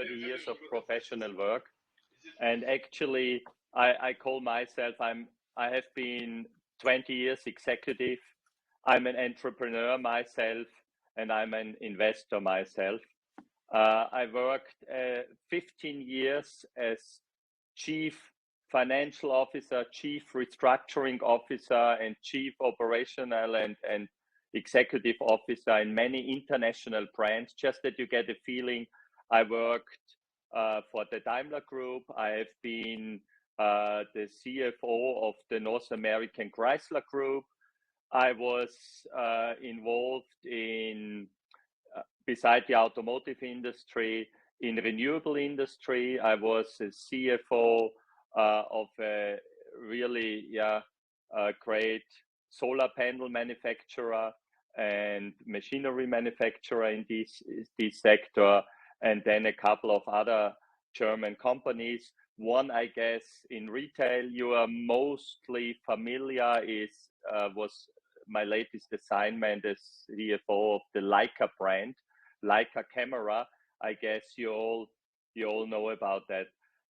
30 years of professional work. And actually, I call myself, I have been 20 years executive. I'm an entrepreneur myself, and I'm an investor myself. I worked 15 years as chief financial officer, chief restructuring officer, and chief operational and executive officer in many international brands. Just that you get a feeling, I worked for the Daimler Group. I have been the CFO of the North American Chrysler Group. I was involved in, beside the automotive industry, in renewable industry. I was a CFO of a really great solar panel manufacturer and machinery manufacturer in this sector, and then a couple of other German companies. One, I guess, in retail you are mostly familiar was my latest assignment as CFO of the Leica brand, Leica camera. I guess you all know about that.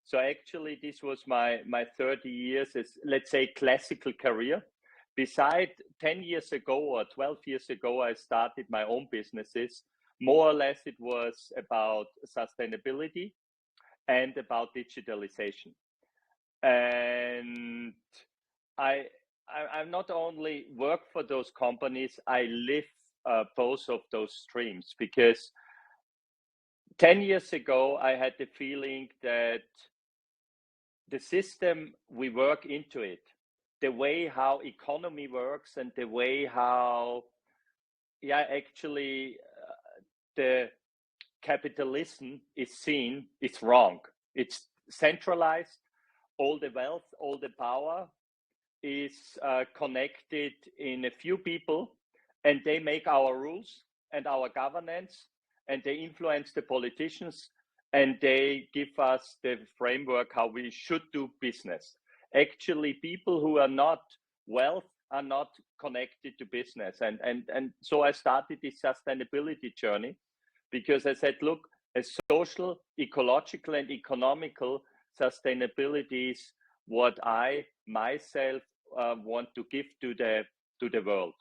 So actually, this was my 30 years as, let's say, classical career. Beside 10 years ago or 12 years ago, I started my own businesses. More or less, it was about sustainability and about digitalization. And I not only work for those companies, I live both of those streams, because 10 years ago, I had the feeling that the system we work into it, the way how economy works and the way how, actually the capitalism is seen, it's wrong. It's centralized. All the wealth, all the power is connected in a few people, and they make our rules and our governance, and they influence the politicians, and they give us the framework how we should do business. Actually, people who are not wealth are not connected to business. And so I started this sustainability journey, because I said, look, a social, ecological, and economical sustainability is what I myself want to give to the world.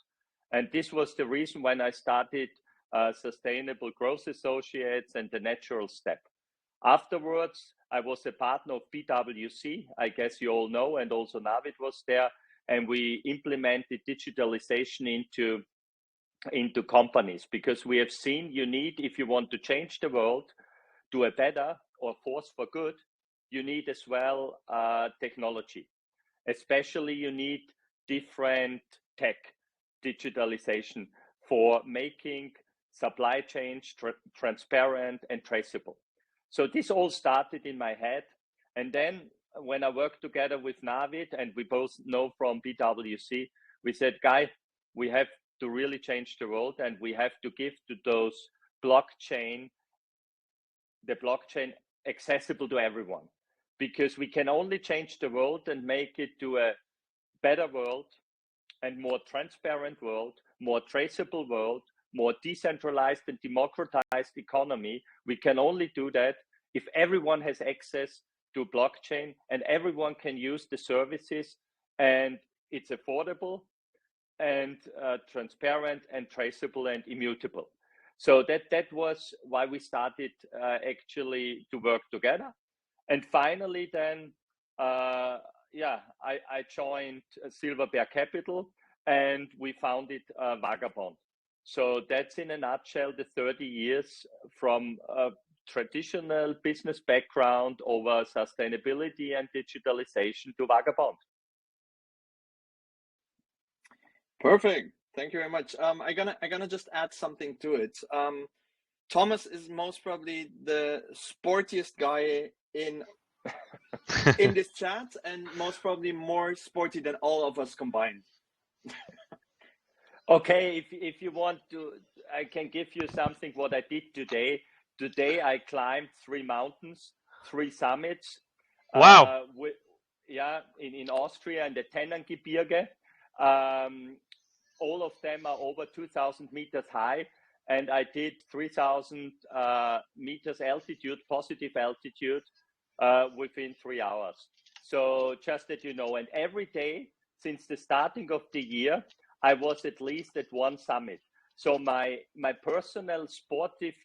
And this was the reason when I started Sustainable Growth Associates and the Natural Step. Afterwards, I was a partner of PwC, I guess you all know, and also Navid was there, and we implemented digitalization into companies, because we have seen you need, if you want to change the world to a better or force for good, you need as well technology. Especially you need different tech, digitalization, for making supply chains transparent and traceable. So this all started in my head. And then when I worked together with Navid, and we both know from PwC, we said, Guy, we have to really change the world, and we have to give to those the blockchain accessible to everyone, because we can only change the world and make it to a better world and more transparent world, more traceable world, more decentralized and democratized economy. We can only do that if everyone has access to blockchain and everyone can use the services, and it's affordable and transparent and traceable and immutable. So that was why we started actually to work together. And finally then, I joined Silver Bear Capital, and we founded Vagabond. So that's in a nutshell the 30 years from a traditional business background over sustainability and digitalization to Vagabond. Perfect. Thank you very much. I'm gonna just add something to it. Thomas is most probably the sportiest guy in this chat, and most probably more sporty than all of us combined. Okay, if you want to, I can give you something what I did today. Today I climbed 3 mountains, 3 summits. Wow. In Austria, in the Tennengebirge. All of them are over 2,000 meters high. and I did 3,000 meters altitude, positive altitude, within 3 hours. So just that you know, and every day since the starting of the year, I was at least at one summit. So my personal sportive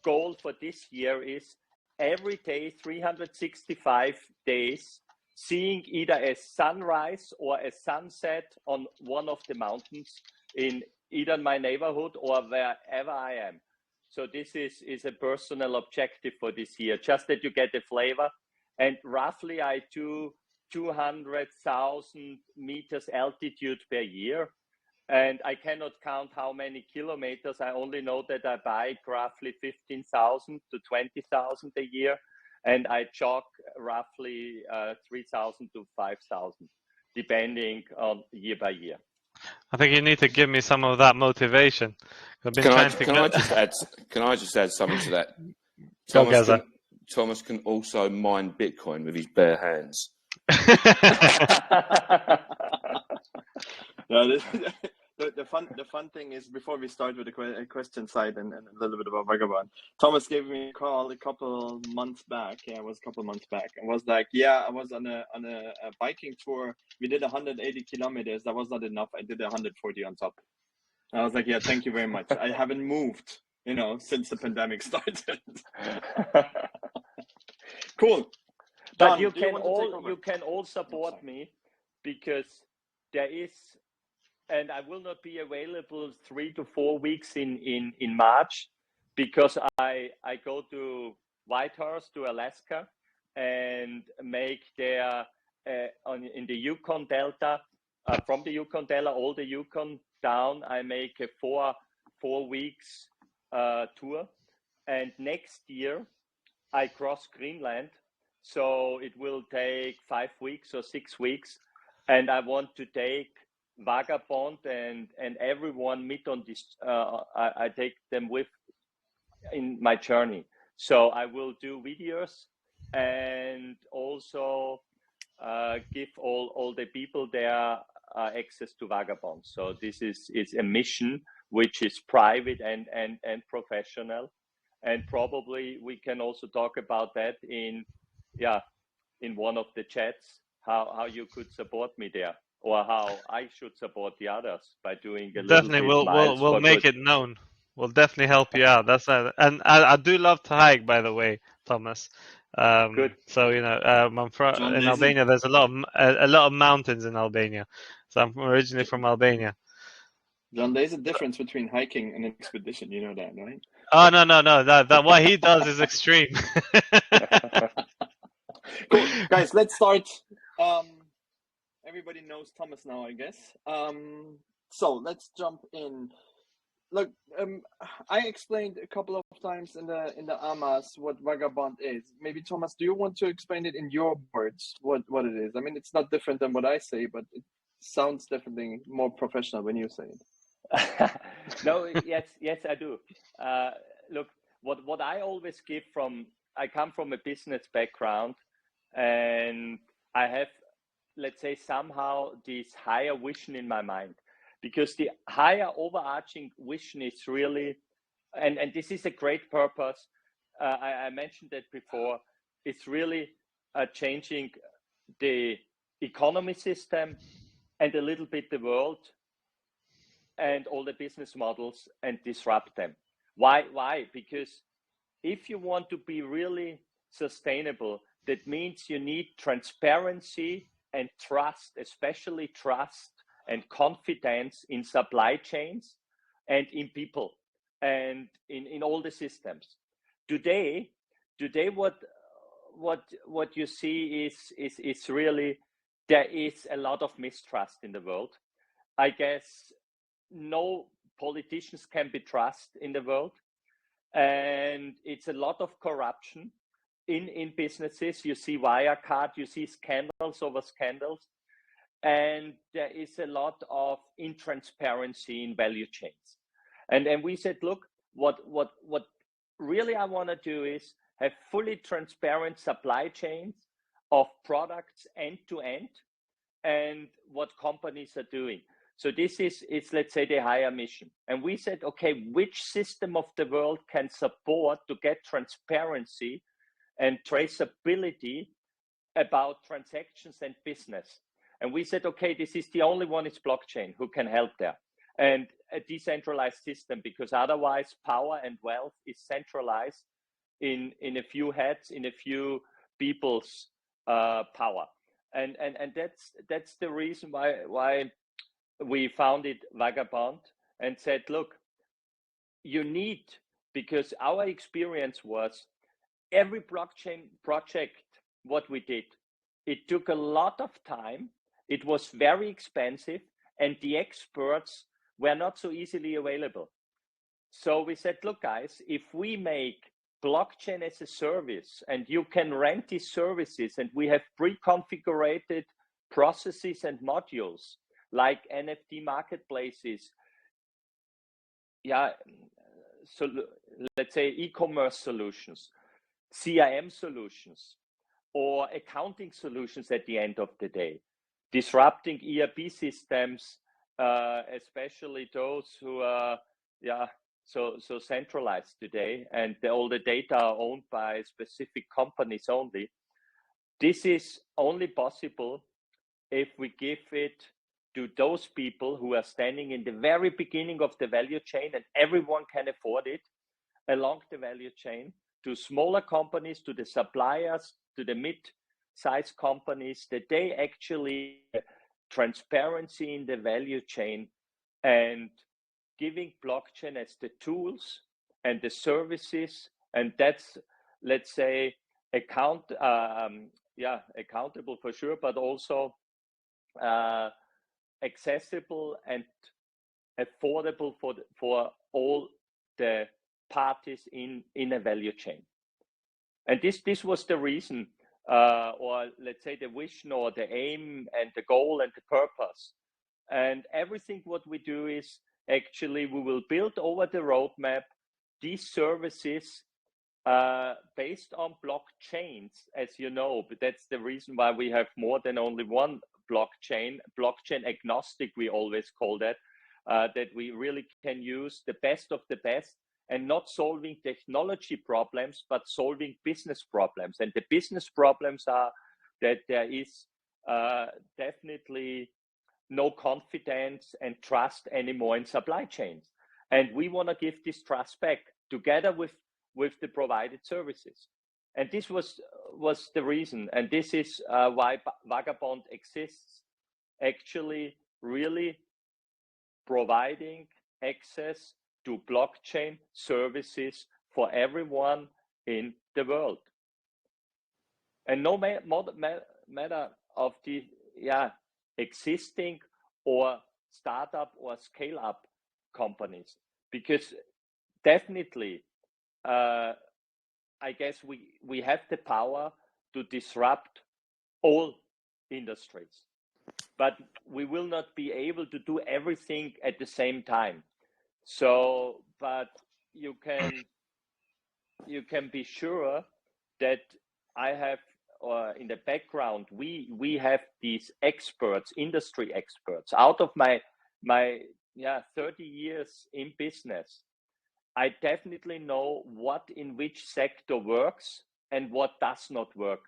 goal for this year is every day, 365 days, seeing either a sunrise or a sunset on one of the mountains in either my neighborhood or wherever I am. So this is a personal objective for this year, just that you get a flavor. And roughly I do 200,000 meters altitude per year. And I cannot count how many kilometers. I only know that I bike roughly 15,000 to 20,000 a year. And I jog roughly 3,000 to 5,000, depending on year by year. I think you need to give me some of that motivation. I've been Can trying to can I just add? Can I just add something to that? Go, Gaza. Thomas can also mine Bitcoin with his bare hands. No, the fun thing is, before we start with the question side and a little bit about Vagabond, Thomas gave me a call a couple months back. Yeah, it was a couple months back, and was like, "Yeah, I was on a biking tour. We did 180 kilometers. That was not enough. I did 140 on top." And I was like, "Yeah, thank you very much. I haven't moved, since the pandemic started." Cool. But Don, you can all support me, because there is, and I will not be available 3 to 4 weeks in March, because I go to Whitehorse, to Alaska, and make there in the Yukon Delta, from the Yukon Delta, all the Yukon down. I make a 4 weeks tour, and next year I cross Greenland. So it will take 5 weeks or 6 weeks, and I want to take Vagabond and everyone meet on this. I take them with in my journey. So I will do videos and also give all the people there access to Vagabond. So this is a mission which is private and professional, and probably we can also talk about that in one of the chats, how you could support me there, or how I should support the others by doing a Definitely, little bit. we'll make it known. We'll definitely help you out. That's and I do love to hike, by the way, Thomas. Good. So I'm from in Albania. There's a lot of mountains in Albania. So I'm originally from Albania. John, there's a difference between hiking and an expedition. You know that, right? Oh no! That what he does is extreme. Cool, guys. Let's start. Everybody knows Thomas now, I guess. So let's jump in. Look, I explained a couple of times in the AMAs what Vagabond is. Maybe Thomas, do you want to explain it in your words what it is? I mean, it's not different than what I say, but it sounds definitely more professional when you say it. No, yes, I do. Look, what I always give I come from a business background, and I have, let's say, somehow this higher vision in my mind, because the higher overarching vision is really, and this is a great purpose. I mentioned that before. It's really changing the economy system and a little bit the world and all the business models, and disrupt them. Why? Because if you want to be really sustainable, that means you need transparency and trust, especially trust and confidence in supply chains and in people and in all the systems. Today, what you see is really, there is a lot of mistrust in the world. I guess no politicians can be trusted in the world, and it's a lot of corruption in businesses. You see Wirecard, you see scandals over scandals, and there is a lot of intransparency in value chains. And we said, look, what really I want to do is have fully transparent supply chains of products end to end, and what companies are doing. So this is let's say the higher mission. And we said, okay, which system of the world can support to get transparency and traceability about transactions and business? And we said, okay, this is the only one, it's blockchain, who can help there. And a decentralized system, because otherwise power and wealth is centralized in a few heads, in a few people's power. And that's the reason why we founded Vagabond and said, look, you need, because our experience was every blockchain project, what we did, it took a lot of time, it was very expensive, and the experts were not so easily available. So we said, look, guys, if we make blockchain as a service and you can rent these services, and we have pre-configured processes and modules like NFT marketplaces, so let's say e-commerce solutions, CRM solutions, or accounting solutions at the end of the day, disrupting ERP systems, especially those who are so centralized today, and all the data are owned by specific companies only. This is only possible if we give it to those people who are standing in the very beginning of the value chain, and everyone can afford it, along the value chain, to smaller companies, to the suppliers, to the mid-sized companies, that they actually transparency in the value chain, and giving blockchain as the tools and the services, and that's, let's say, accountable for sure, but also accessible and affordable for all the parties in a value chain. And this was the reason, or let's say the vision or the aim and the goal and the purpose. And everything what we do is actually we will build over the roadmap these services based on blockchains, as you know. But that's the reason why we have more than only one blockchain agnostic, we always call that, that we really can use the best of the best, and not solving technology problems, but solving business problems. And the business problems are that there is definitely no confidence and trust anymore in supply chains. And we want to give this trust back together with the provided services. And this was the reason. And this is why Vagabond exists, actually really providing access to blockchain services for everyone in the world. And no matter of the existing or startup or scale up companies, because definitely I guess we have the power to disrupt all industries, but we will not be able to do everything at the same time. So, but you can be sure that I have, or in the background, we have these experts, industry experts. Out of my 30 years in business, I definitely know what in which sector works and what does not work.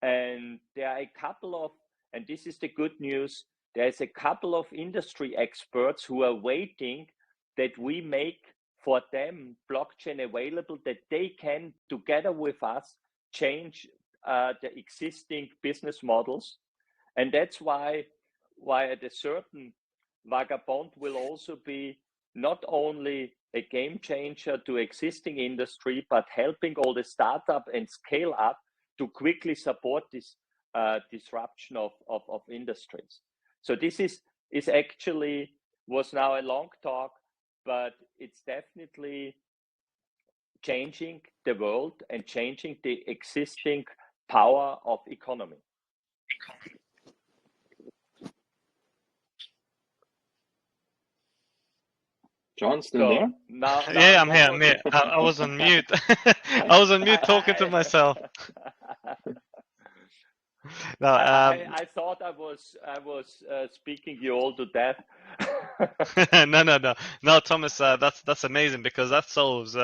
And there are a couple of, and this is the good news, there's a couple of industry experts who are waiting that we make for them blockchain available, that they can, together with us, change the existing business models. And that's why at a certain Vagabond will also be not only a game changer to existing industry, but helping all the startup and scale up to quickly support this disruption of industries. So this is actually was now a long talk, but it's definitely changing the world and changing the existing power of economy. John, still there? Now yeah, I'm here. I was on mute. I was on mute talking to myself. No, I thought I was speaking you all to death. no, Thomas. That's amazing because that solves.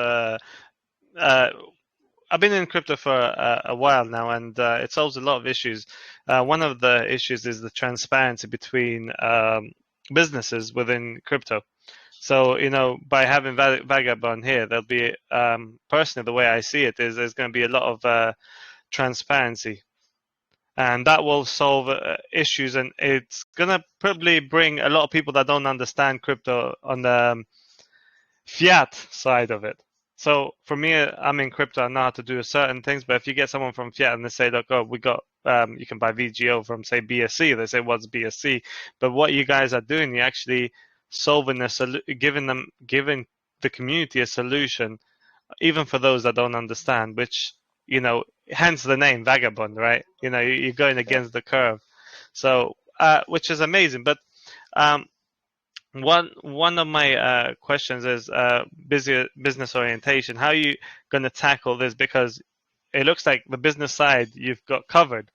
I've been in crypto for a while now, and it solves a lot of issues. One of the issues is the transparency between businesses within crypto. So, by having Vagabond here, there'll be, personally, the way I see it is there's going to be a lot of transparency, and that will solve issues, and it's going to probably bring a lot of people that don't understand crypto on the fiat side of it. So for me, I'm in crypto. I know how to do certain things, but if you get someone from fiat and they say, "Look, oh, we got," you can buy VGO from say BSC. They say, "What's BSC?" But what you guys are doing, you're actually solving giving the community a solution, even for those that don't understand. Which hence the name Vagabond, right? You're going against the curve. So which is amazing. But one of my questions is business orientation. How are you going to tackle this? Because it looks like the business side you've got covered,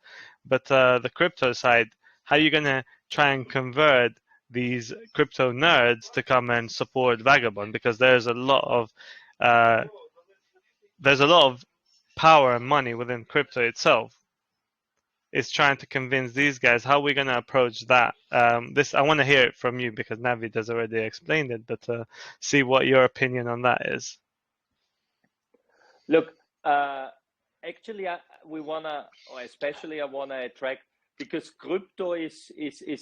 but the crypto side, how are you going to try and convert these crypto nerds to come and support Vagabond? Because there's a lot of power and money within crypto itself. Is trying to convince these guys. How are we going to approach that? I want to hear it from you because Navid has already explained it, but see what your opinion on that is. Look, actually, we wanna, or especially I wanna attract, because crypto is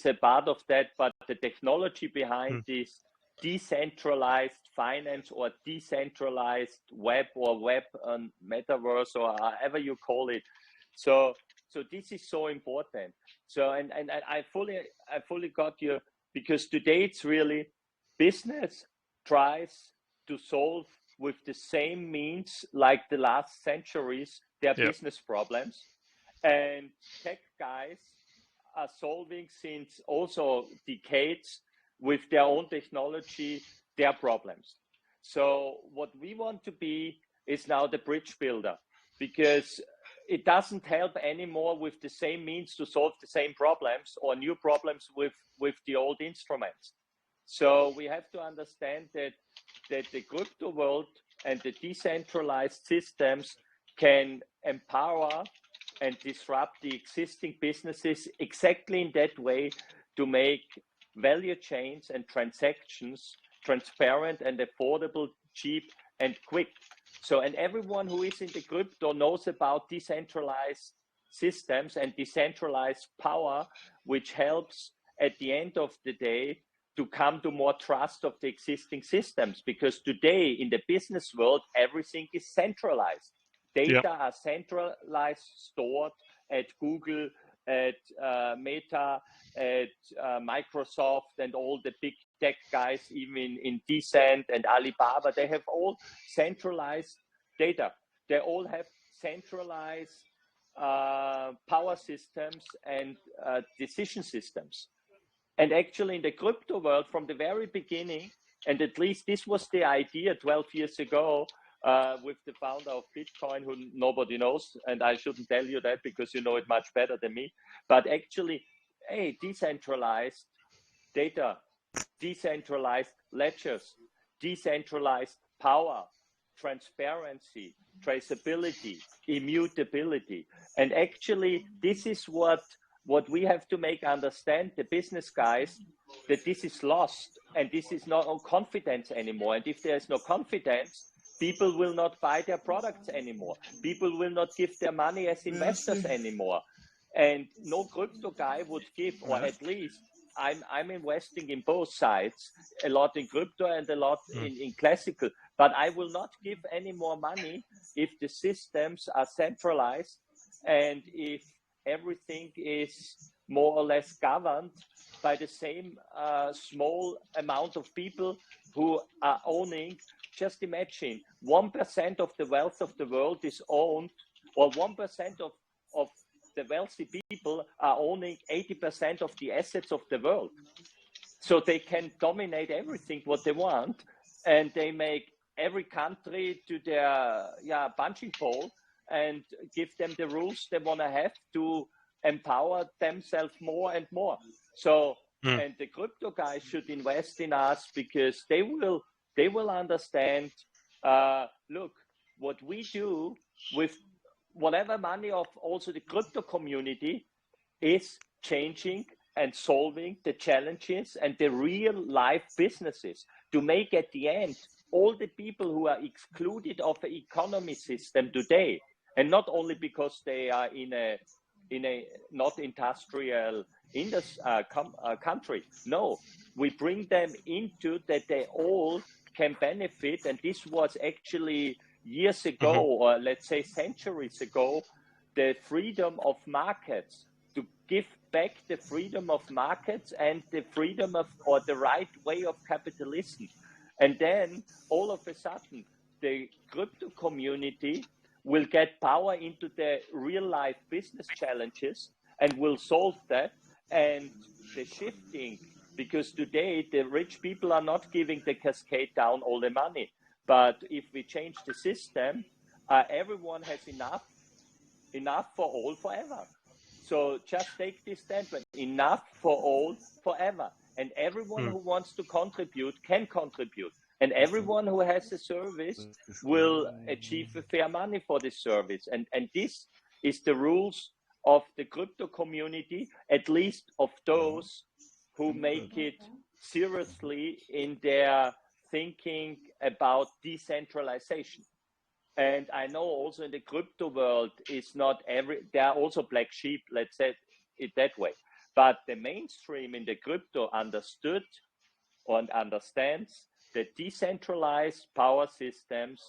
a part of that, but the technology behind this decentralized finance or decentralized web or web metaverse or however you call it. So this is so important. So and I fully got you, because today it's really business tries to solve with the same means like the last centuries their business problems, and tech guys are solving since also decades with their own technology their problems. So what we want to be is now the bridge builder, because it doesn't help anymore with the same means to solve the same problems or new problems with the old instruments. So we have to understand that the crypto world and the decentralized systems can empower and disrupt the existing businesses exactly in that way, to make value chains and transactions transparent and affordable, cheap and quick. So, and everyone who is in the crypto knows about decentralized systems and decentralized power, which helps at the end of the day to come to more trust of the existing systems. Because today in the business world, everything is centralized. Data are centralized, stored at Google, at Meta, at Microsoft, and all the big tech guys, even in Decent and Alibaba. They have all centralized data. They all have centralized power systems and decision systems. And actually in the crypto world, from the very beginning, and at least this was the idea 12 years ago, with the founder of Bitcoin, who nobody knows, and I shouldn't tell you that because you know it much better than me, but actually, decentralized data, decentralized ledgers, decentralized power, transparency, traceability, immutability. And actually, this is what we have to make understand, the business guys, that this is lost and this is not on confidence anymore. And if there's no confidence, people will not buy their products anymore. People will not give their money as investors anymore. And no crypto guy would give, or at least I'm investing in both sides, a lot in crypto and a lot in classical, but I will not give any more money if the systems are centralized and if everything is more or less governed by the same small amount of people who are owning. Just imagine 1% of the wealth of the world is owned, or 1% of the wealthy people are owning 80% of the assets of the world. So they can dominate everything what they want, and they make every country to their punching pole and give them the rules they want to have to empower themselves more and more. So, and the crypto guys should invest in us because they will understand. Look, what we do with whatever money of also the crypto community is changing and solving the challenges and the real life businesses to make at the end all the people who are excluded of the economy system today, and not only because they are in a not industrial country. No, we bring them into that they all can benefit. And this was actually years ago, or let's say centuries ago, the freedom of markets, to give back the freedom of markets and the freedom of, or the right way of capitalism. And then all of a sudden, the crypto community will get power into the real life business challenges and will solve that. And the shifting, because today the rich people are not giving the cascade down all the money. But if we change the system, everyone has enough for all forever. So just take this statement, enough for all forever. And everyone who wants to contribute can contribute. And everyone who has a service will achieve a fair money for this service. And this is the rules of the crypto community, at least of those who make it seriously in their thinking about decentralization. And I know also in the crypto world, it's not there are also black sheep, let's say it that way. But the mainstream in the crypto understood and understands that decentralized power systems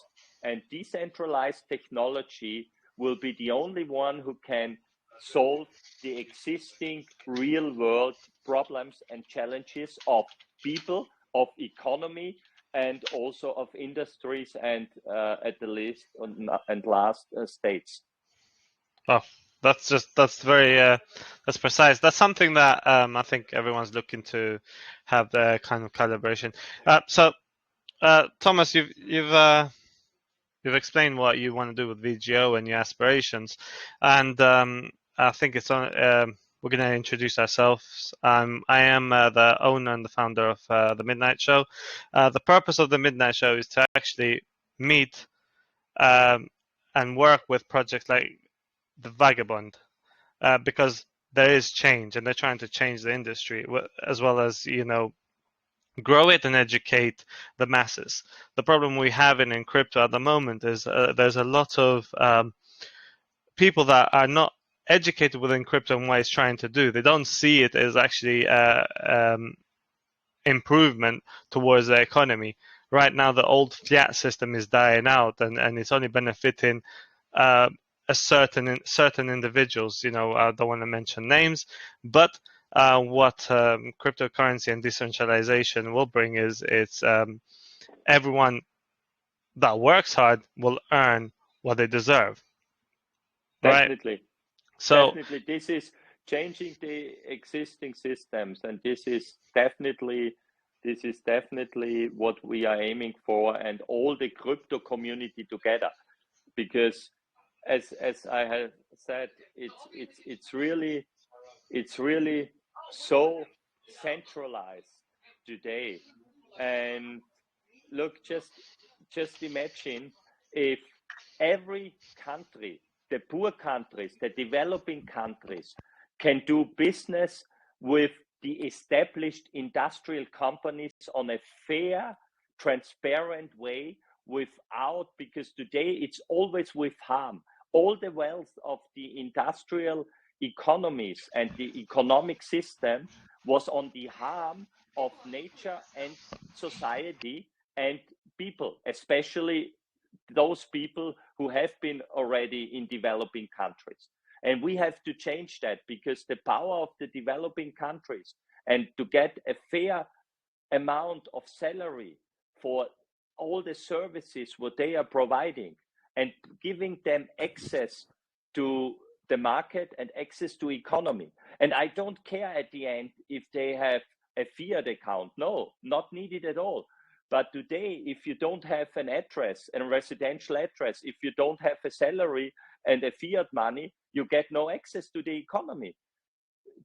and decentralized technology will be the only one who can solve the existing real world problems and challenges of people, of economy, and also of industries, and at the least and last states. Oh, that's very that's precise. That's something that I think everyone's looking to have the kind of calibration. So, Thomas, you've explained what you want to do with VGO and your aspirations, and I think it's on. We're going to introduce ourselves. I am the owner and the founder of the Midnight Show. The purpose of the Midnight Show is to actually meet and work with projects like the Vagabond, because there is change, and they're trying to change the industry as well as grow it and educate the masses. The problem we have in crypto at the moment is there's a lot of people that are not educated within crypto and what it's trying to do. They don't see it as actually improvement towards the economy. Right now, the old fiat system is dying out, and it's only benefiting a certain individuals. I don't want to mention names, but what cryptocurrency and decentralization will bring is it's everyone that works hard will earn what they deserve. Definitely. Right? So definitely, this is changing the existing systems, and this is definitely what we are aiming for, and all the crypto community together. Because as I have said, it's really so centralized today. And look, just imagine if every country, the poor countries, the developing countries, can do business with the established industrial companies on a fair, transparent way, because today it's always with harm. All the wealth of the industrial economies and the economic system was on the harm of nature and society and people, especially those people who have been already in developing countries. And we have to change that, because the power of the developing countries, and to get a fair amount of salary for all the services what they are providing, and giving them access to the market and access to economy. And I don't care at the end if they have a fiat account. No, not needed at all. But today, if you don't have an address, a residential address, if you don't have a salary and a fiat money, you get no access to the economy.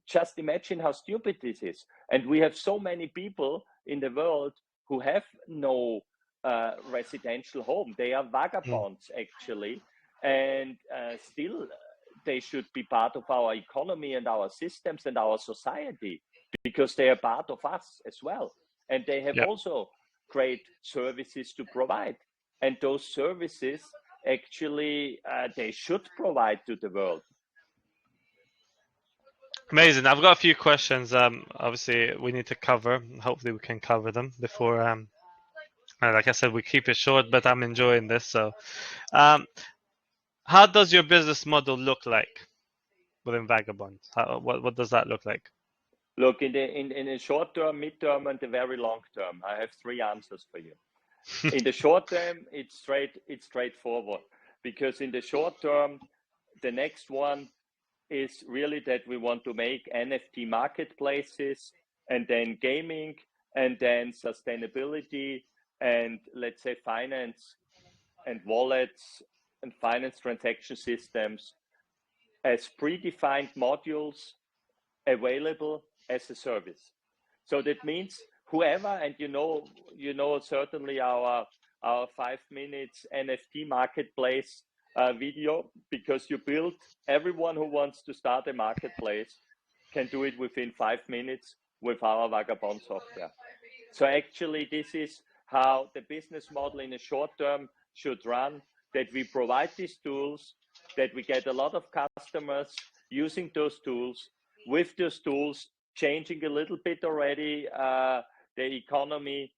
Just imagine how stupid this is. And we have so many people in the world who have no residential home. They are vagabonds, actually, and still they should be part of our economy and our systems and our society, because they are part of us as well. And they have also great services to provide. And those services, actually, they should provide to the world. Amazing. I've got a few questions. Obviously, we need to cover. Hopefully, we can cover them before. Like I said, we keep it short, but I'm enjoying this. So, how does your business model look like within Vagabond? What does that look like? Look, in the short term, mid-term, and the very long term, I have 3 answers for you. In the short term, it's straightforward, because in the short term, the next one is really that we want to make NFT marketplaces, and then gaming, and then sustainability, and let's say finance and wallets and finance transaction systems as predefined modules available as a service. So that means whoever, and you know certainly our 5 minutes NFT marketplace video, because you built, everyone who wants to start a marketplace can do it within 5 minutes with our Vagabond software. So actually, this is how the business model in the short term should run, that we provide these tools, that we get a lot of customers using those tools, with those tools changing a little bit already the economy,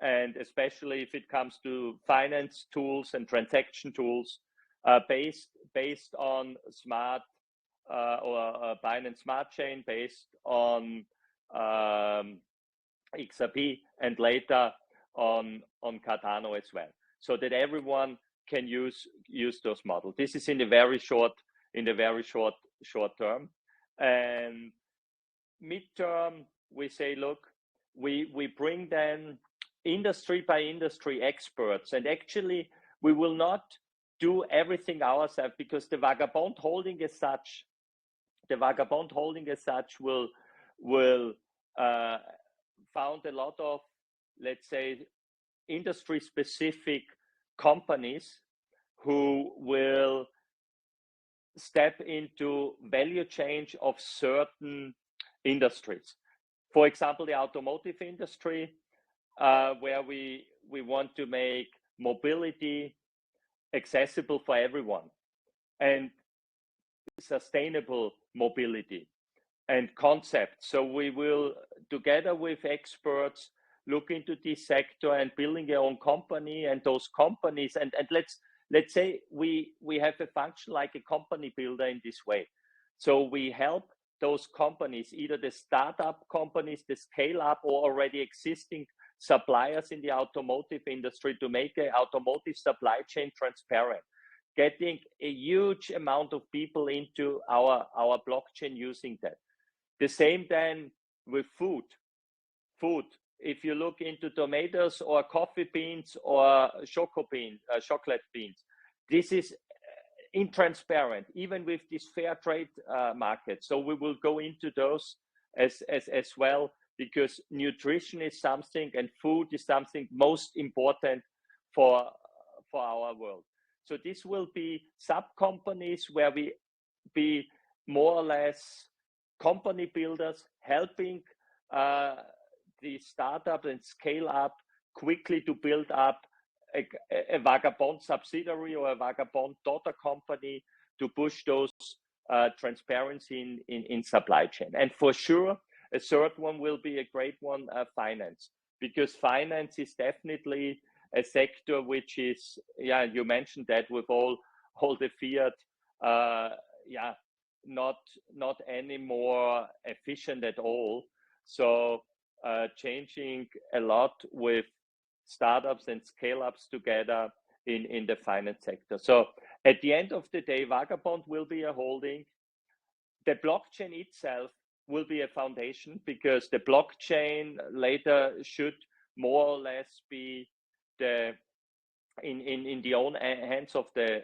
and especially if it comes to finance tools and transaction tools, based on smart or Binance Smart Chain, based on XRP, and later on Cardano as well, so that everyone can use those models. This is in the very short term. And midterm, we say, look, we bring then industry by industry experts, and actually we will not do everything ourselves, because the Vagabond holding as such will found a lot of, let's say, industry specific companies who will step into value change of certain industries. For example, the automotive industry, where we want to make mobility accessible for everyone, and sustainable mobility and concepts. So we will, together with experts, look into this sector and building our own company, and those companies, and let's say we have a function like a company builder in this way. So we help those companies, either the startup companies, the scale up, or already existing suppliers in the automotive industry, to make the automotive supply chain transparent, getting a huge amount of people into our blockchain using that. The same then with food. If you look into tomatoes or coffee beans or chocolate beans, this is intransparent, even with this fair trade market. So we will go into those as well, because nutrition is something, and food is something most important for our world. So this will be sub companies where we be more or less company builders, helping the startup and scale up quickly to build up a Vagabond subsidiary or a Vagabond daughter company to push those transparency in supply chain. And for sure, a third one will be a great one, finance, because finance is definitely a sector which is, you mentioned that, with all the fiat, not any more efficient at all. So changing a lot with startups and scale-ups together in the finance sector. So at the end of the day, Vagabond will be a holding. The blockchain itself will be a foundation, because the blockchain later should more or less be in the own hands of the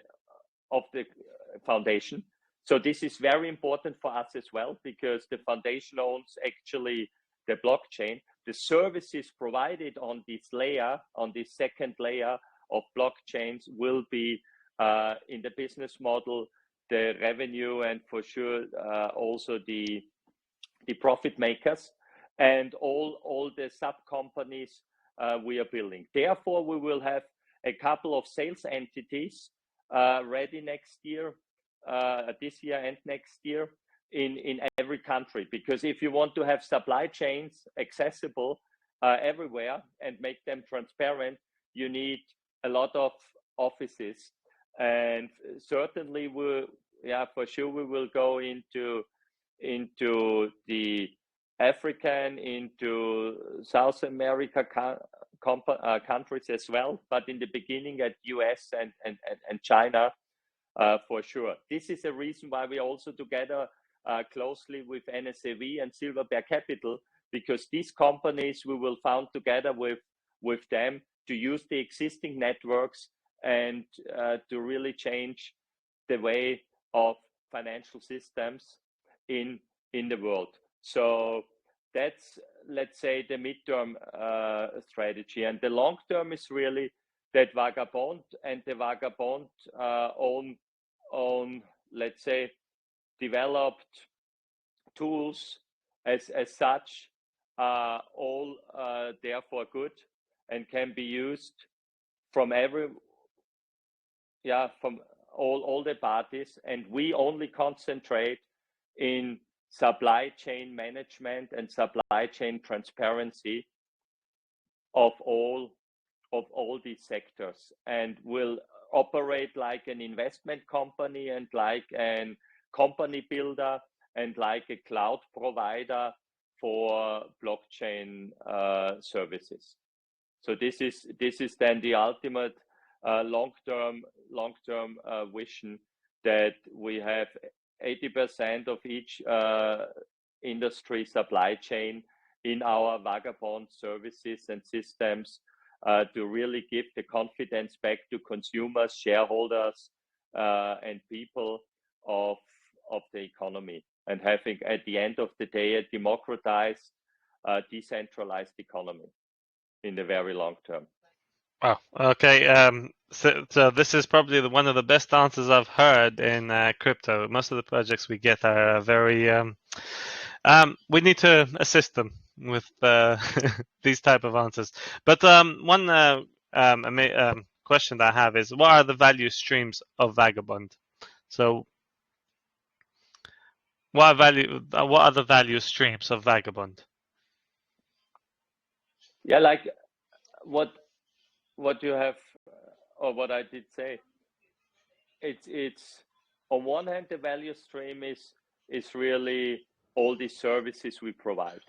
foundation. So this is very important for us as well, because the foundation owns actually the blockchain. The services provided on this layer, on this second layer of blockchains, will be in the business model, the revenue, and for sure also the profit makers, and all the sub companies we are building. Therefore, we will have a couple of sales entities ready next year, this year and next year, in every country. Because if you want to have supply chains accessible everywhere and make them transparent, you need a lot of offices. And certainly, for sure, we will go into the African, into South America countries as well, but in the beginning at US and China for sure. This is a reason why we also together closely with NSAV and Silverbear Capital, because these companies we will found together with them to use the existing networks and to really change the way of financial systems in the world. So that's, let's say, the midterm strategy. And the long term is really that Vagabond and the Vagabond own, let's say, developed tools as such are all therefore good and can be used from from all the parties. And we only concentrate in supply chain management and supply chain transparency of all these sectors, and will operate like an investment company and like an company builder and like a cloud provider for blockchain services. So this is then the ultimate long-term vision, that we have 80% of each industry supply chain in our Vagabond services and systems, to really give the confidence back to consumers, shareholders, and people of the economy, and having at the end of the day a democratized, decentralized economy in the very long term. Wow. Okay. So this is probably one of the best answers I've heard in crypto. Most of the projects we get are very. We need to assist them with these type of answers. But one question that I have is, what are the value streams of Vagabond? So, what are the value streams of Vagabond? Yeah, like what you have, or what I did say. It's on one hand, the value stream is really all the services we provide.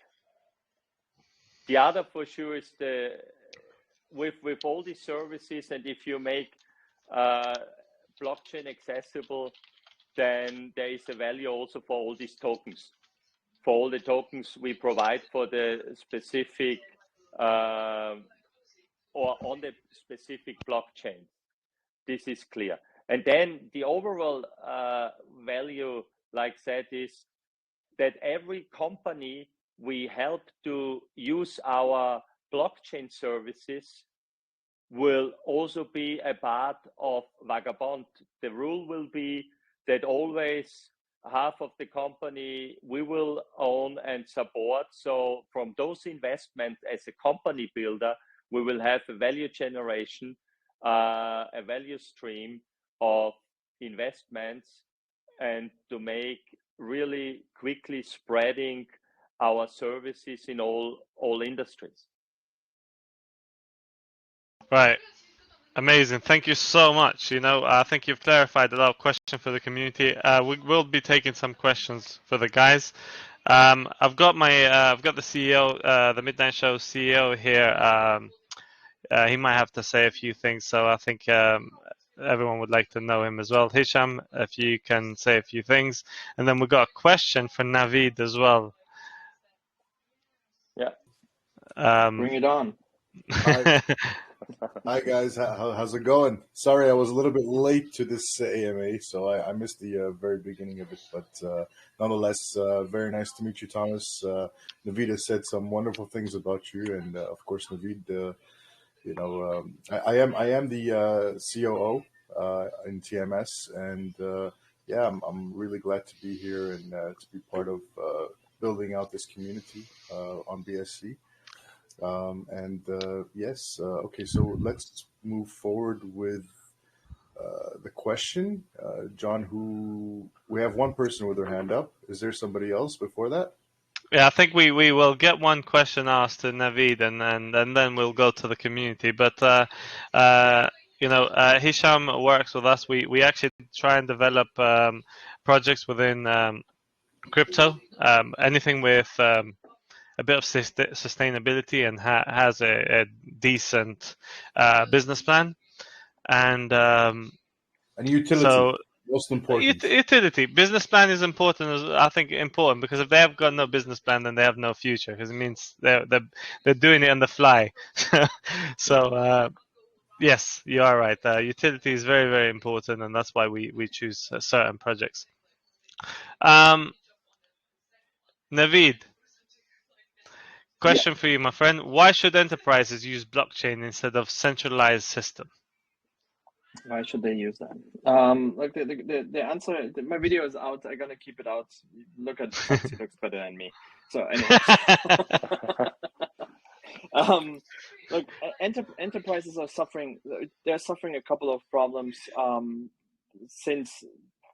The other for sure is with all these services, and if you make blockchain accessible, then there is a value also for all these tokens, for all the tokens we provide for the specific or on the specific blockchain. This is clear. And then the overall value, like said, is that every company we help to use our blockchain services will also be a part of Vagabond. The rule will be that always half of the company we will own and support. So from those investments as a company builder, we will have a value generation, a value stream of investments, and to make really quickly spreading our services in all industries. Right. Amazing. Thank you so much. I think you've clarified a lot of questions for the community. We will be taking some questions for the guys. I've got the CEO, the Midnight Show CEO here. He might have to say a few things, so I think everyone would like to know him as well. Hisham, if you can say a few things, and then we've got a question for Navid as well. Yeah. Bring it on. Hi guys, how's it going? Sorry, I was a little bit late to this AMA, so I missed the very beginning of it. But nonetheless, very nice to meet you, Thomas. Naveed has said some wonderful things about you, and of course, Naveed, I am the COO in TMS, and yeah, I'm really glad to be here and to be part of building out this community on BSC. Yes, okay, so let's move forward with the question. John, who we have one person with their hand up. Is there somebody else before that? Yeah, I think we will get one question asked to Naveed, and then we'll go to the community. But Hisham works with us. We actually try and develop projects within crypto, anything with a bit of sustainability and has a decent business plan. And utility, so most important. utility business plan is important. I think important because if they have got no business plan, then they have no future, because it means they're doing it on the fly. So yes, you are right. Utility is very, very important, and that's why we choose certain projects. Naveed, question for you, my friend. Why should enterprises use blockchain instead of centralized system? Why should they use that? Like the answer, my video is out. I'm gonna keep it out. Look at Thomas, he looks better than me. So anyway, look, enterprises are suffering. They're suffering a couple of problems since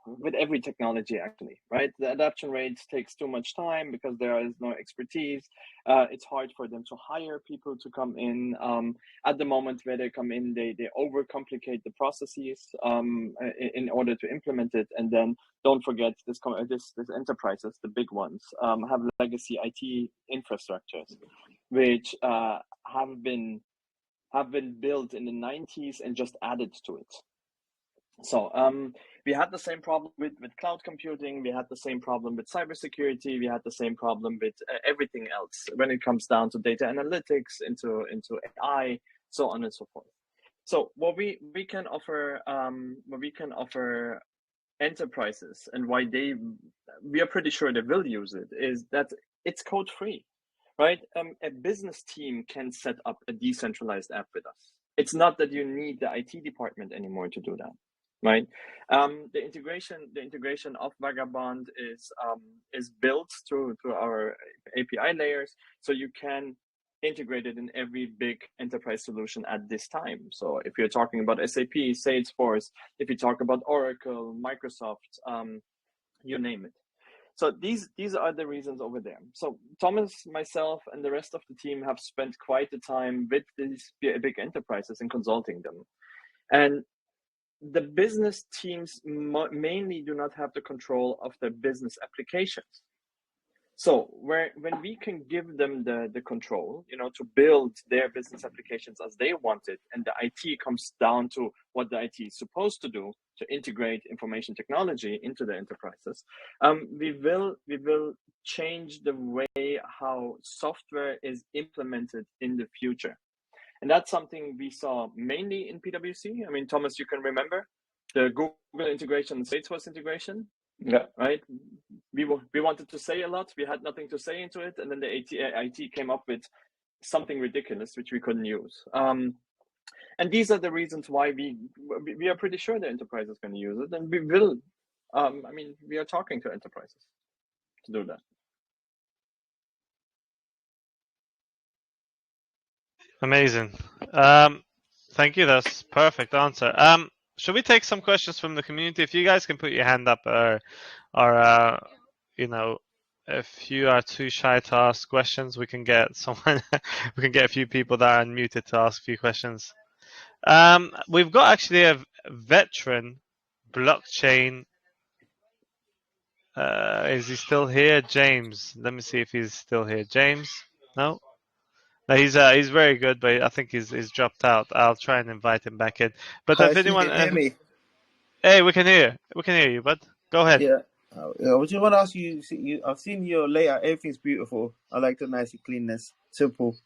with every technology, actually, right? The adoption rate takes too much time because there is no expertise. It's hard for them to hire people to come in. At the moment where they come in, they overcomplicate the processes in order to implement it. And then don't forget this enterprises, the big ones, have legacy IT infrastructures, which have been built in the 90s and just added to it. So we had the same problem with cloud computing. We had the same problem with cybersecurity. We had the same problem with everything else when it comes down to data analytics, into AI, so on and so forth. So what we can offer enterprises, and why we are pretty sure they will use it, is that it's code free, right? A business team can set up a decentralized app with us. It's not that you need the IT department anymore to do that. Right, the integration of Vagabond is built through our API layers, so you can integrate it in every big enterprise solution at this time. So if you're talking about SAP, Salesforce, if you talk about Oracle, Microsoft, you name it. So these are the reasons over there. So Thomas, myself, and the rest of the team have spent quite the time with these big enterprises and consulting them, and the business teams mainly do not have the control of their business applications. So when we can give them the control, to build their business applications as they want it, and the IT comes down to what the IT is supposed to do to integrate information technology into the enterprises, we will change the way how software is implemented in the future. And that's something we saw mainly in PwC. I mean, Thomas, you can remember the Google integration, Salesforce integration. Yeah. Right. We wanted to say a lot. We had nothing to say into it, and then the IT came up with something ridiculous which we couldn't use. And these are the reasons why we are pretty sure the enterprise is going to use it, and we will. We are talking to enterprises to do that. Amazing. Thank you. That's perfect answer. Should we take some questions from the community? If you guys can put your hand up, or if you are too shy to ask questions, we can get someone. We can get a few people that are unmuted to ask a few questions. We've got actually a veteran blockchain. Is he still here, James? Let me see if he's still here. James? No. No, he's very good, but I think he's dropped out. I'll try and invite him back in. But Hi, if anyone, can you hear me? Hey, we can hear you, bud. Go ahead. Yeah. I just want to ask you. I've seen your layout. Everything's beautiful. I like the nice cleanness. Simple.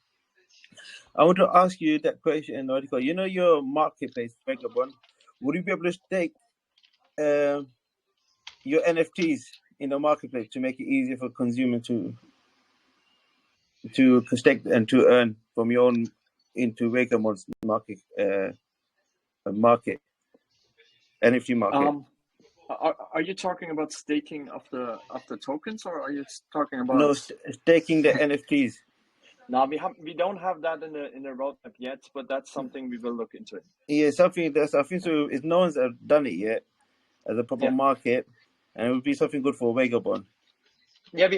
I want to ask you that question, Nordico. You know your marketplace, Vagabond. Would you be able to stake your NFTs in the marketplace to make it easier for consumer to stake and to earn from your own into Vagabond's market NFT market? Are you talking about staking of the tokens, or are you talking about No, staking the NFTs. No, we don't have that in the roadmap yet, but that's something we will look into. Yeah, something that's I think so. Is no one's done it yet as a proper market, and it would be something good for Vagabond. Yeah,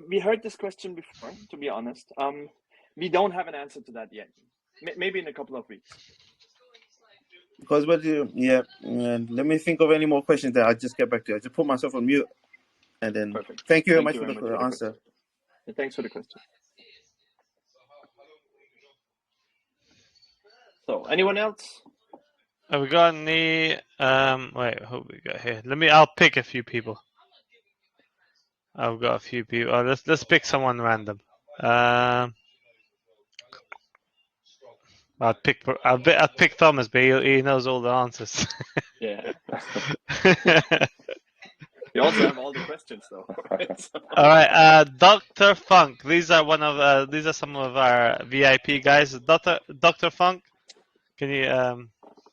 we heard this question before. To be honest, we don't have an answer to that yet. Maybe in a couple of weeks. Because let me think of any more questions that I'll just get back to. I just put myself on mute, and then Perfect. Thank you very much for the answer. Thanks for the question. So, anyone else? Have we got any? Wait, who we got here? I'll pick a few people. I've got a few people. Let's pick someone random. I'll pick Thomas, but he knows all the answers. Yeah. You also have all the questions, though. All right, Dr. Funk. These are some of our VIP guys. Dr. Funk, can you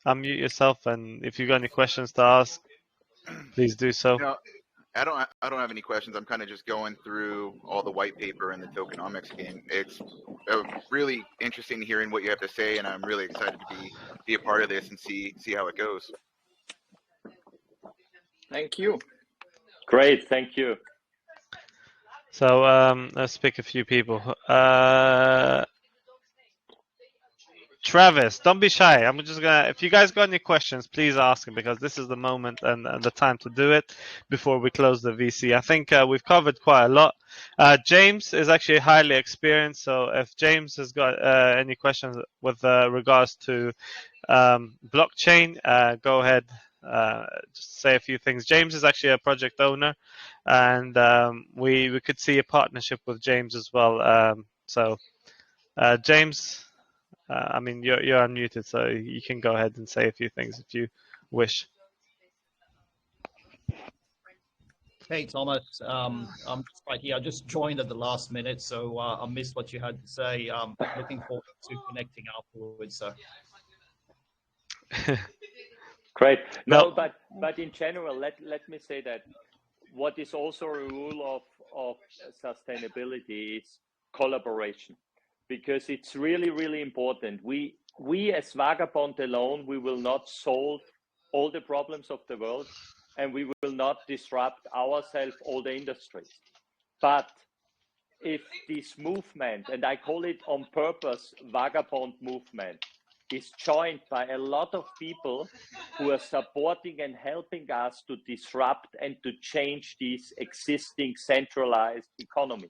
unmute yourself, and if you've got any questions to ask, please do so. No, I don't have any questions. I'm kind of just going through all the white paper and the tokenomics game. It's really interesting hearing what you have to say, and I'm really excited to be a part of this and see how it goes. Thank you. Great, thank you. So let's pick a few people. Travis, don't be shy. I'm just gonna. If you guys got any questions, please ask them, because this is the moment and the time to do it before we close the VC. I think we've covered quite a lot. James is actually highly experienced, so if James has got any questions with regards to blockchain, go ahead. Just say a few things. James is actually a project owner, and we could see a partnership with James as well. James. I mean, you're unmuted, so you can go ahead and say a few things if you wish. Hey, Thomas. I'm just right here. I just joined at the last minute, so I missed what you had to say. Looking forward to connecting afterwards. So. Great. No, but in general, let me say that what is also a rule of sustainability is collaboration. Because it's really, really important. We as Vagabond alone, we will not solve all the problems of the world, and we will not disrupt ourselves, all the industries. But if this movement, and I call it on purpose, Vagabond movement, is joined by a lot of people who are supporting and helping us to disrupt and to change this existing centralized economy,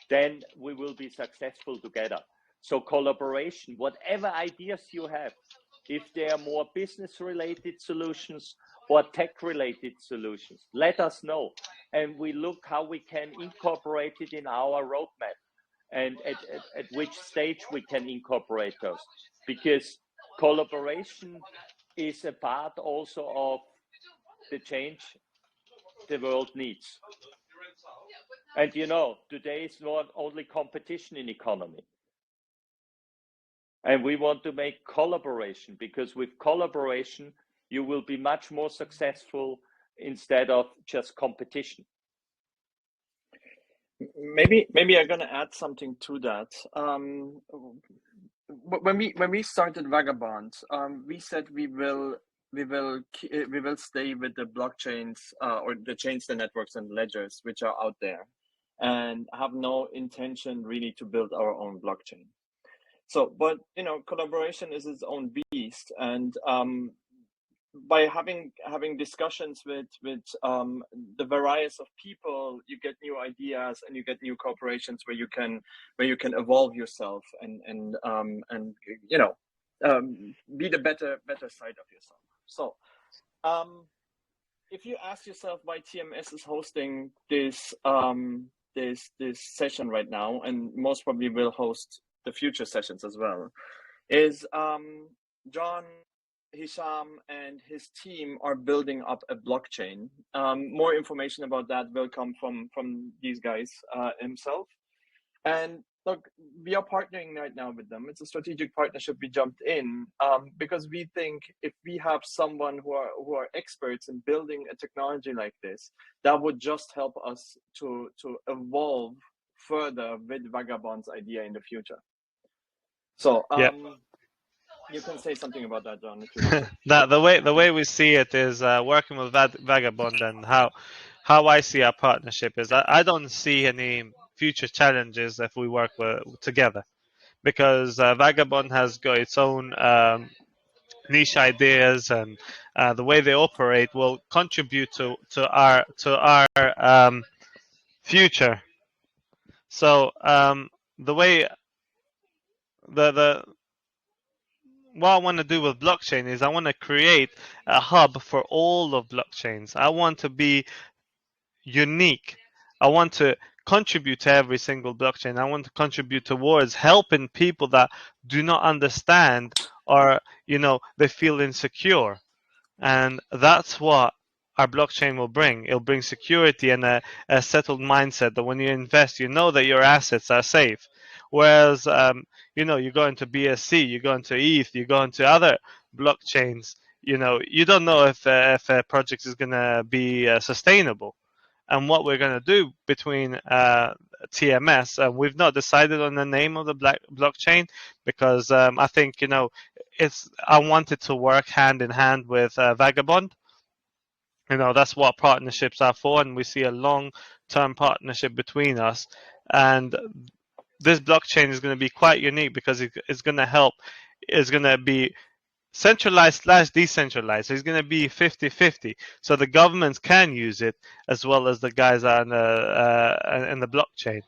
then we will be successful together. So collaboration, whatever ideas you have, if they are more business-related solutions or tech-related solutions, let us know. And we look how we can incorporate it in our roadmap and at which stage we can incorporate those. Because collaboration is a part also of the change the world needs. And today is not only competition in economy. And we want to make collaboration, because with collaboration, you will be much more successful instead of just competition. Maybe I'm gonna add something to that. When we started Vagabond, we said we will stay with the blockchains or the chains, the networks and ledgers which are out there, and have no intention really to build our own blockchain. So, but collaboration is its own beast, and by having discussions with the variety of people, you get new ideas and you get new corporations where you can evolve yourself and be the better side of yourself. So if you ask yourself why TMS is hosting this session right now, and most probably will host the future sessions as well, is John, Hisham, and his team are building up a blockchain. More information about that will come from these guys himself. And look, we are partnering right now with them. It's a strategic partnership. We jumped in because we think if we have someone who are experts in building a technology like this, that would just help us to evolve further with Vagabond's idea in the future. So you can say something about that, John, if you want. The way we see it is working with Vagabond, and how I see our partnership is I don't see any future challenges if we work together, because Vagabond has got its own niche ideas, and the way they operate will contribute to our future. So the way the what I want to do with blockchain is I want to create a hub for all of blockchains. I want to be unique. I want to contribute to every single blockchain. I want to contribute towards helping people that do not understand, or they feel insecure. And that's what our blockchain will bring. It'll bring security and a settled mindset that when you invest, you know that your assets are safe. Whereas, you go into BSC, you go into ETH, you go into other blockchains, you don't know if a project is going to be sustainable. And what we're going to do between TMS, we've not decided on the name of the blockchain, because I think, I want it to work hand in hand with Vagabond. That's what partnerships are for, and we see a long-term partnership between us. And this blockchain is going to be quite unique because it's going to help. It's going to be centralized / decentralized. So it's going to be 50-50. So the governments can use it as well as the guys are in the blockchain.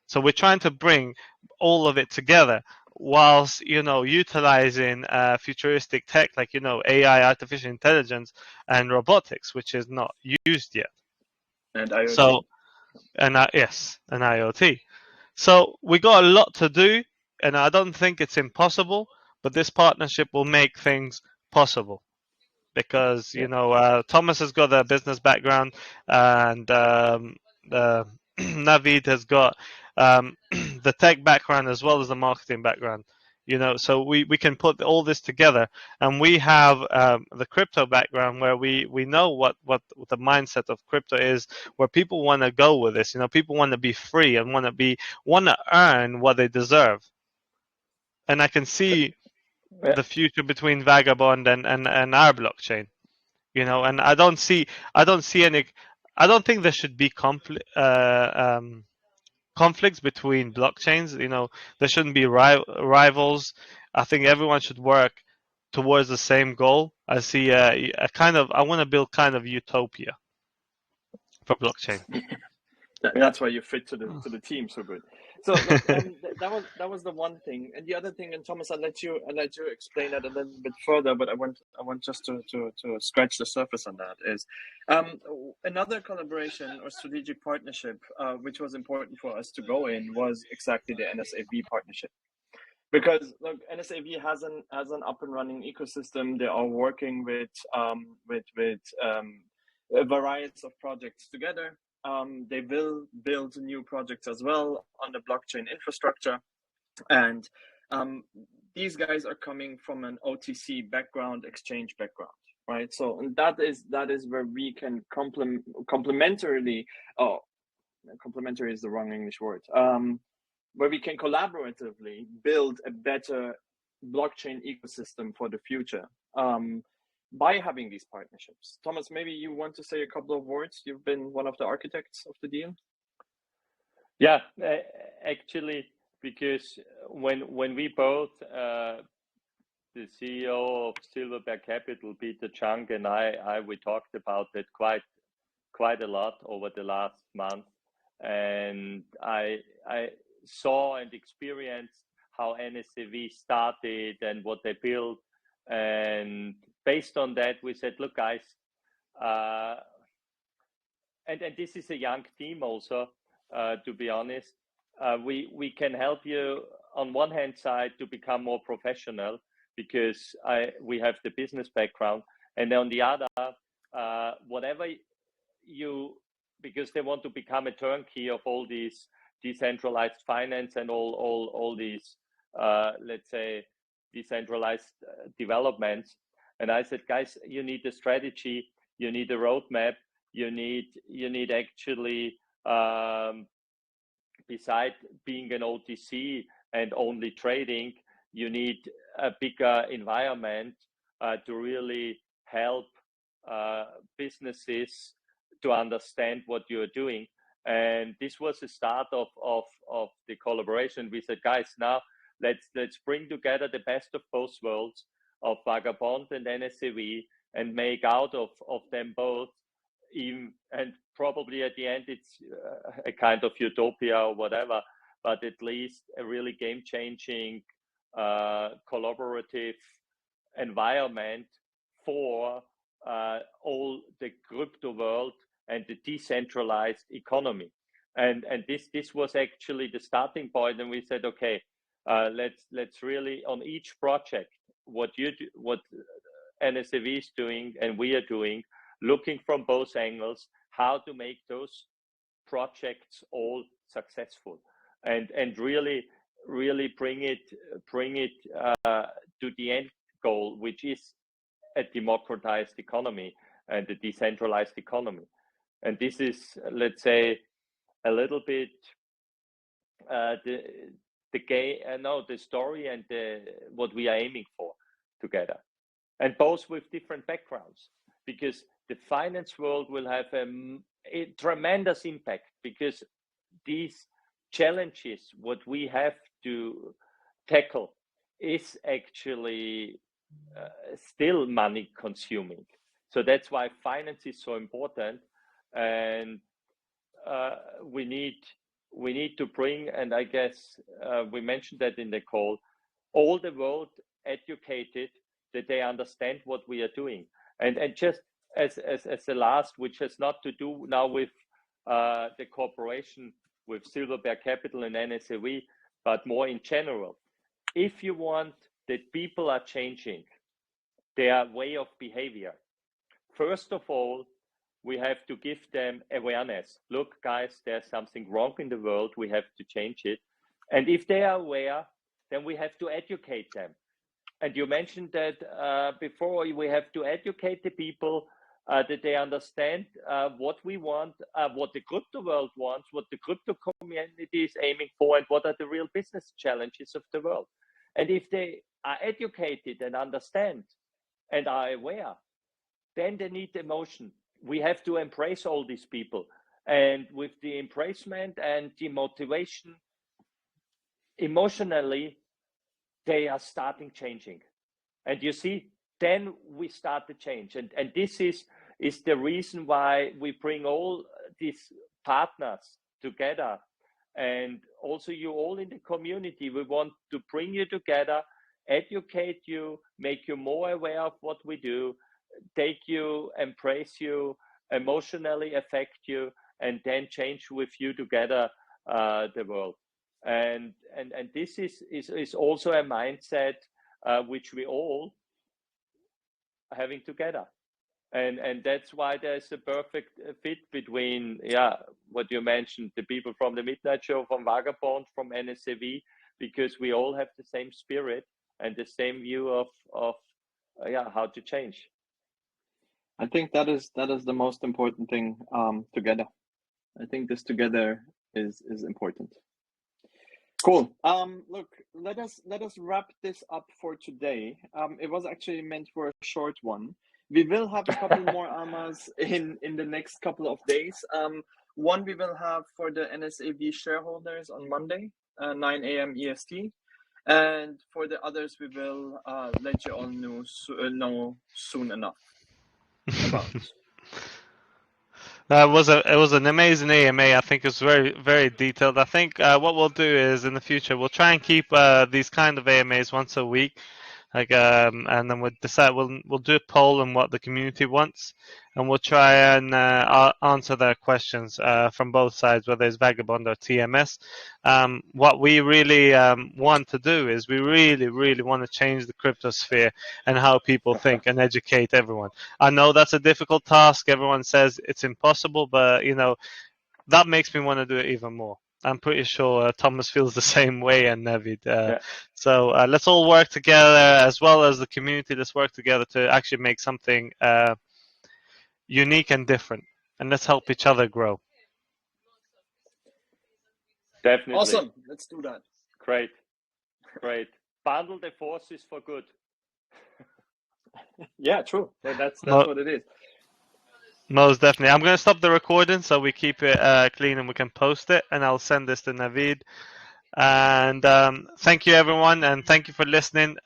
So we're trying to bring all of it together, whilst utilizing futuristic tech like AI, artificial intelligence, and robotics, which is not used yet. And IoT. So, yes, and IoT. So we got a lot to do, and I don't think it's impossible, but this partnership will make things possible. Because Thomas has got a business background, and Navid has got the tech background as well as the marketing background. So we can put all this together, and we have the crypto background where we know what the mindset of crypto is, where people want to go with this. People want to be free and want to earn what they deserve. And I can see the future between Vagabond and our blockchain. And I don't see any. I don't think there should be conflicts between blockchains. There shouldn't be rivals. I think everyone should work towards the same goal. I see a kind of. I want to build kind of utopia for blockchain. That's why you fit to the team so good. So look, that was the one thing, and the other thing. And Thomas, I'll let you explain that a little bit further. But I want just to scratch the surface on that. Is another collaboration or strategic partnership which was important for us to go in was exactly the NSAV partnership. Because look, NSAV has an up and running ecosystem. They are working with a variety of projects together. They will build new projects as well on the blockchain infrastructure, and these guys are coming from an OTC background, exchange background, right? So that is where we can complementary is the wrong English word. Where we can collaboratively build a better blockchain ecosystem for the future. By having these partnerships. Thomas, maybe you want to say a couple of words. You've been one of the architects of the deal. Yeah, actually, because when we both, the CEO of Silverback Capital, Peter Chung, and we talked about it quite a lot over the last month, and I saw and experienced how NSAV started and what they built. And based on that, we said, look, guys, and this is a young team also, to be honest. We can help you on one hand side to become more professional because we have the business background, and on the other, whatever because they want to become a turnkey of all these decentralized finance and all these let's say decentralized developments. And I said, guys, you need a strategy, you need a roadmap, you need actually beside being an OTC and only trading, you need a bigger environment to really help businesses to understand what you're doing. And this was the start of the collaboration. We said, guys, now let's bring together the best of both worlds of Vagabond and NSAV and make out of them both even, and probably at the end it's a kind of utopia or whatever, but at least a really game-changing collaborative environment for all the crypto world and the decentralized economy. And this was actually the starting point. And we said, okay, let's really on each project, what NSAV is doing and we are doing, looking from both angles, how to make those projects all successful, and really bring it to the end goal, which is a democratized economy and a decentralized economy. And this is, let's say, a little bit the story and what we are aiming for together, and both with different backgrounds, because the finance world will have a tremendous impact, because these challenges, what we have to tackle, is actually still money consuming. So that's why finance is so important, and we need to bring, and I guess we mentioned that in the call, all the world educated, that they understand what we are doing. And just as the last, which has not to do now with the cooperation with Silverberg Capital and NSAV, but more in general, if you want that people are changing their way of behavior, first of all, we have to give them awareness. Look, guys, there's something wrong in the world. We have to change it. And if they are aware, then we have to educate them. And you mentioned that before, we have to educate the people that they understand what we want, what the crypto world wants, what the crypto community is aiming for, and what are the real business challenges of the world. And if they are educated and understand and are aware, then they need emotion. We have to embrace all these people. And with the embracement and the motivation, emotionally, they are starting changing. And you see, then we start the change. And this is the reason why we bring all these partners together. And also you all in the community, we want to bring you together, educate you, make you more aware of what we do, take you, embrace you, emotionally affect you, and then change with you together the world. And this is also a mindset which we all are having together. And that's why there's a perfect fit between, what you mentioned, the people from the Midnight Show, from Vagabond, from NSAV, because we all have the same spirit and the same view of how to change. I think that is the most important thing together. I think this together is important. Cool. Look, let us wrap this up for today. It was actually meant for a short one. We will have a couple more AMAs in the next couple of days. One we will have for the NSAV shareholders on Monday, 9 a.m. EST. And for the others, we will let you all know soon enough about. It was an amazing AMA. I think it's very, very detailed. I think what we'll do is in the future we'll try and keep these kind of AMAs once a week, and then we'll decide. We'll do a poll on what the community wants, and we'll try and answer their questions from both sides, whether it's Vagabond or TMS. What we really want to do is we really want to change the crypto sphere and how people think and educate everyone. I know that's a difficult task. Everyone says it's impossible, but that makes me want to do it even more. I'm pretty sure Thomas feels the same way, and Navid. So let's all work together, as well as the community. Let's work together to actually make something unique and different, and let's help each other grow. Definitely. Awesome. Let's do that. Great. Bundle the forces for good. Yeah, true. That's what it is. Most definitely. I'm going to stop the recording so we keep it clean and we can post it, and I'll send this to Navid. And thank you, everyone, and thank you for listening.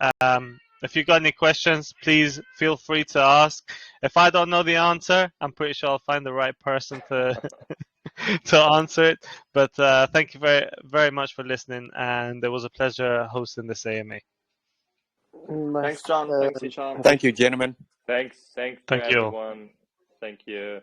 If you've got any questions, please feel free to ask. If I don't know the answer, I'm pretty sure I'll find the right person to to answer it. But thank you very, very much for listening, and it was a pleasure hosting this AMA. Thanks, John. Thanks, Hisham. Thank you, gentlemen. Thanks to Thank you. everyone. Thank you.